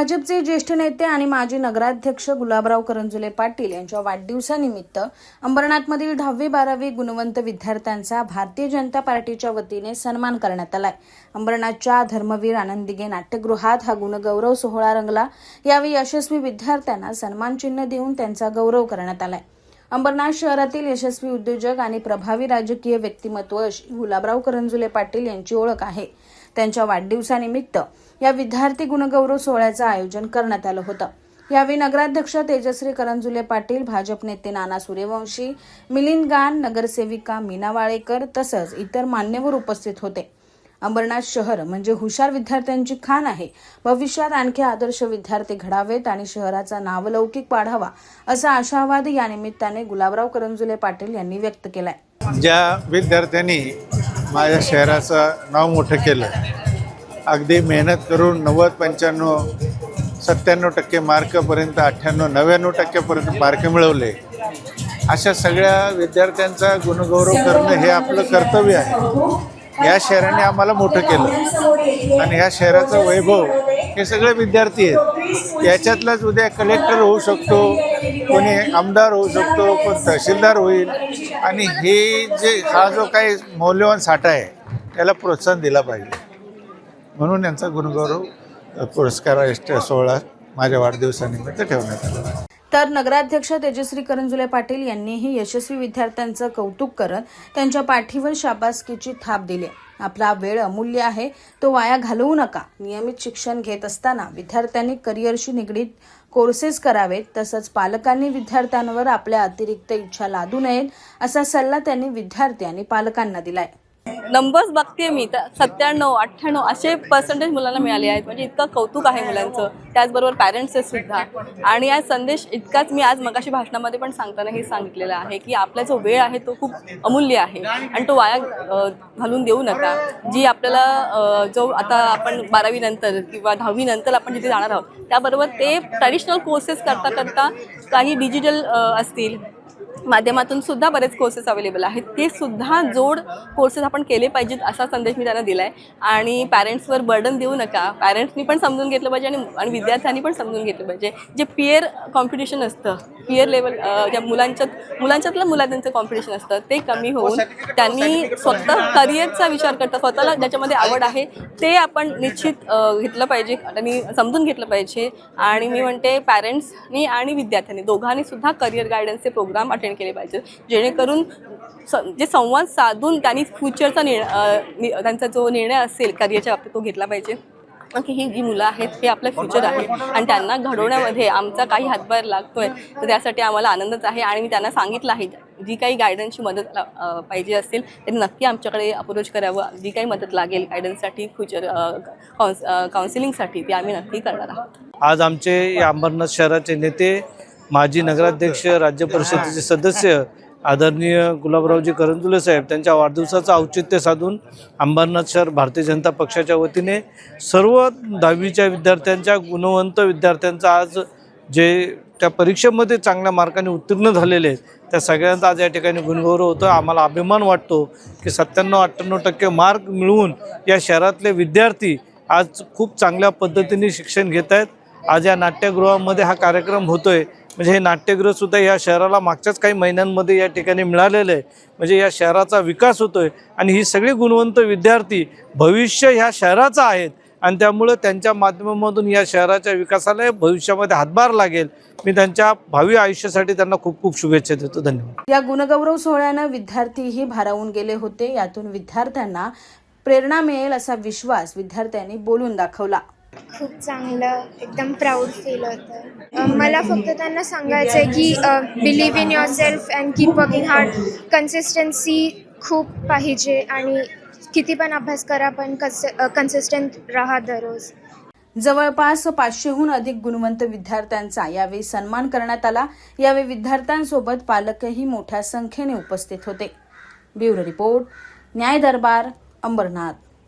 भाजपचे ज्येष्ठ नेते आणि माजी नगराध्यक्ष गुलाबराव करंजुले पाटील यांच्या वाढदिवसानिमित्त अंबरनाथमधील 10वी-12वी गुणवंत विद्यार्थ्यांचा भारतीय जनता पार्टीच्या वतीने सन्मान करण्यात आलाय। अंबरनाथच्या धर्मवीर आनंदिगे नाट्यगृहात हा गुणगौरव सोहळा रंगला। यावेळी यशस्वी विद्यार्थ्यांना सन्मान चिन्ह देऊन त्यांचा गौरव करण्यात आलाय। अंबरनाथ शहरातील यशस्वी उद्योजक आणि प्रभावी राजकीय व्यक्तिमत्व अशी गुलाबराव करंजुले पाटील यांची ओळख आहे। त्यांच्या वाढदिवसानिमित्त या विद्यार्थी गुणगौरव सोहळ्याचं आयोजन करण्यात आलं होतं। यावेळी नगराध्यक्ष तेजश्री करंजुले पाटील, भाजप नेते नाना सूर्यवंशी, मिलिंद गान, नगरसेविका मीना वाळेकर तसंच इतर मान्यवर उपस्थित होते। अंबरनाथ शहर म्हणजे हुशार विद्यार्थ्यांची खाण आहे। भविष्यात आणखी आदर्श विद्यार्थी घडावेत आणि शहराचा नावलौकिक वाढावा असा आशावाद या निमित्ताने गुलाबराव करंजुले पाटील यांनी व्यक्त केलाय। ज्या विद्यार्थ्यांनी माझ्या शहराचं नाव मोठं केलं, अगदी मेहनत करून 90-95-97% मार्कपर्यंत 98-99% मार्क मिळवले, अशा सगळ्या विद्यार्थ्यांचा गुणगौरव करणं हे आपलं कर्तव्य आहे। या शहराने आम्हाला मोठं केलं आणि ह्या शहराचं वैभव हे सगळे विद्यार्थी आहेत। याच्यातलाच उद्या कलेक्टर होऊ शकतो, कोणी आमदार होऊ शकतो, कोण तहसीलदार होईल आणि हा जो काही मौल्यवान साठा आहे त्याला प्रोत्साहन दिला पाहिजे। म्हणून यांचा गुणगौरव पुरस्कार सोहळा माझ्या वाढदिवसानिमित्त ठेवण्यात आला। तर नगराध्यक्ष तेजश्री करंजुले पाटील यांनीही यशस्वी विद्यार्थ्यांचं कौतुक करत त्यांच्या पाठीवर शाबासकीची थाप दिली। आपला वेळ अमूल्य आहे, तो वाया घालवू नका। नियमित शिक्षण घेत असताना विद्यार्थ्यांनी करिअरशी निगडीत कोर्सेस करावेत, तसंच पालकांनी विद्यार्थ्यांवर आपल्या अतिरिक्त इच्छा लादू नयेत असा सल्ला त्यांनी विद्यार्थी आणि पालकांना दिलाय। नंबर्स बघते मी तर 97-98 असे पर्सेंटेज मुलांना मिळाले आहेत। म्हणजे इतकं कौतुक आहे मुलांचं, त्याचबरोबर पॅरेंट्सचे सुद्धा। आणि हा संदेश इतकाच मी आज मगाशी भाषणामध्ये पण सांगताना हे सांगितलेलं आहे की आपला जो वेळ आहे तो खूप अमूल्य आहे आणि तो वाया घालून देऊ नका। जी आपल्याला जो आता आपण 12वी नंतर किंवा 10वी नंतर आपण जिथे जाणार आहोत, त्याबरोबर ते ट्रॅडिशनल कोर्सेस करता करता काही डिजिटल असतील माध्यमातून सुद्धा बरेच कोर्सेस अवेलेबल आहेत, ते सुद्धा जोड कोर्सेस आपण केले पाहिजेत असा संदेश मी त्यांना दिला आहे। आणि पॅरेंट्सवर बर्डन देऊ नका, पॅरेंट्सनी पण समजून घेतलं पाहिजे आणि विद्यार्थ्यांनी पण समजून घेतलं पाहिजे। जे पिअर कॉम्पिटिशन असतं, पिअर लेवल ज्या मुलांच्यातलं मुलांचं कॉम्पिटिशन असतं ते कमी होऊन त्यांनी स्वतः करिअरचा विचार करता स्वतःला ज्याच्यामध्ये आवड आहे ते आपण निश्चित घेतलं पाहिजे आणि समजून घेतलं पाहिजे। आणि मी म्हणते पॅरेंट्सनी आणि विद्यार्थ्यांनी दोघांनी सुद्धा करिअर गायडन्सचे प्रोग्राम अटेंड केले पाहिजे, जेणेकरून जे संवाद साधून त्यांनी फ्युचरचा त्यांचा जो निर्णय असेल करिअरच्या बाबतीत तो घेतला पाहिजे की ही जी मुलं आहेत हे आपलं फ्युचर आहे आणि त्यांना घडवण्यामध्ये आमचा काही हातभार लागतोय तर त्यासाठी आम्हाला आनंदच आहे। आणि मी त्यांना सांगितलं आहे जी काही गायडन्सची मदत पाहिजे असेल त्यांनी नक्की आमच्याकडे अप्रोच करावं। जी काही मदत लागेल गायडन्ससाठी, फ्युचर काउन्सिलिंगसाठी ती आम्ही नक्की करणार आहोत। आज आमचे या अंबरनाथ शहराचे नेते, माजी नगराध्यक्ष, राज्य परिषदेचे सदस्य आदरणीय गुलाबरावजी करंजुले साहेब त्यांच्या वाढदिवसाचं औचित्य साधून अंबरनाथ शहर भारतीय जनता पक्षाच्या वतीने सर्व 10वीच्या विद्यार्थ्यांच्या, गुणवंत विद्यार्थ्यांचा आज जे त्या परीक्षेमध्ये चांगल्या मार्काने उत्तीर्ण झालेले आहेत त्या सगळ्यांचा आज या ठिकाणी गुणगौरव होतो। आम्हाला अभिमान वाटतो की 97-98% मार्क मिळवून या शहरातले विद्यार्थी आज खूप चांगल्या पद्धतीने शिक्षण घेत आहेत। आज या नाट्यगृहामध्ये हा कार्यक्रम होतोय, म्हणजे हे नाट्यगृह सुद्धा या शहराला मागच्याच काही महिन्यांमध्ये या ठिकाणी मिळालेलं आहे। म्हणजे या शहराचा विकास होतोय आणि ही सगळी गुणवंत विद्यार्थी भविष्य ह्या शहराचं आहेत आणि त्यामुळे त्यांच्या माध्यमातून या शहराच्या विकासाला भविष्यामध्ये हातभार लागेल। मी त्यांच्या भावी आयुष्यासाठी त्यांना खूप खूप शुभेच्छा देतो। धन्यवाद। या गुणगौरव सोहळ्यानं विद्यार्थीही भारावून गेले होते। यातून विद्यार्थ्यांना प्रेरणा मिळेल असा विश्वास विद्यार्थ्यांनी बोलून दाखवला। खूप चांगलं, एकदम प्राऊड फील होतं। मला फक्त त्यांना सांगायचं आहे की believe in your self and keep working hard. Consistency खूप पाहिजे आणि किती पण अभ्यास करा पण कन्सिस्टंट राहा दररोज। जवळपास 500हून अधिक गुणवंत विद्यार्थ्यांचा यावेळी सन्मान करण्यात आला। यावेळी विद्यार्थ्यांसोबत पालकही मोठ्या संख्येने उपस्थित होते। ब्युरो रिपोर्ट, न्याय दरबार, अंबरनाथ।